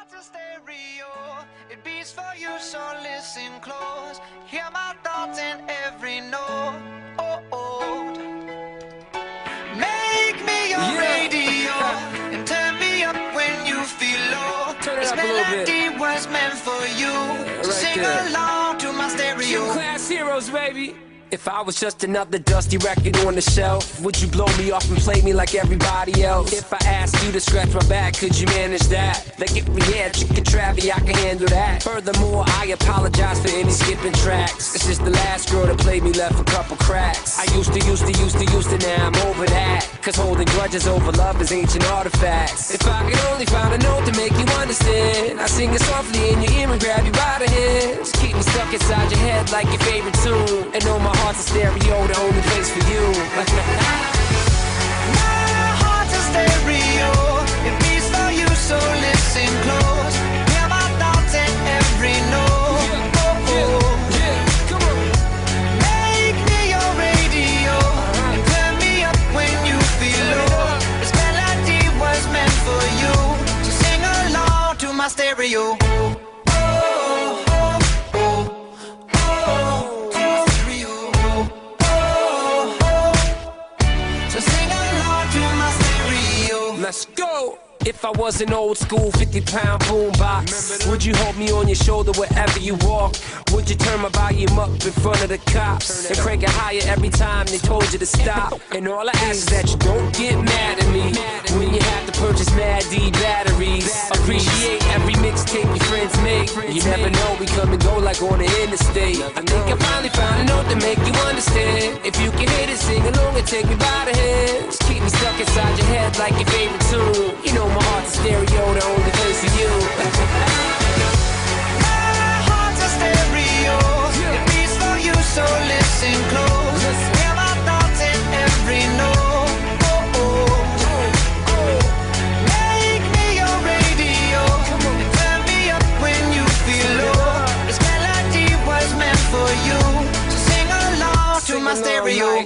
heart's a stereo, it beats for you, so listen close. Hear my thoughts in every note. Make me your radio and turn me up when you feel low. This melody was meant for you, so sing along to my stereo. Class heroes, baby. If I was just another dusty record on the shelf, would you blow me off and play me like everybody else? If I asked you to scratch my back, could you manage that? Like if we had chicken travy, I can handle that. Furthermore, I apologize for any skipping tracks. This is the last girl that played me, left a couple cracks. I used to, now I'm over that. Cause holding grudges over love is ancient artifacts. If I could only find a note to make you understand, I sing it softly in your ear and grab you by the hands. Keep me stuck inside your head like your favorite tune, and know my heart's a stereo, the only place for you. My heart's a stereo, it beats for you, so listen close. Hear my thoughts in every note. Come on. Make me your radio and turn me up when you feel low. This melody was meant for you, so sing along to my stereo. Let's go! If I was an old school 50-pound boombox, would you hold me on your shoulder wherever you walk? Would you turn my volume up in front of the cops and crank it higher every time they told you to stop? And all I ask is that you don't get mad at me when you have to purchase Mad D batteries. Appreciate every mixtape your friends make. You never know, we come and go like on the interstate. I think I finally found a note to make you understand. If you can hit it, sing along and take me by the hands. Keep me stuck inside your head like your favorite tune. You know my heart's a stereo, the only place for you. My heart's a stereo, it beats for you, so listen close. Hear my thoughts in every note. Make me your radio and turn me up when you feel low. This melody was meant for you, so sing along to my stereo.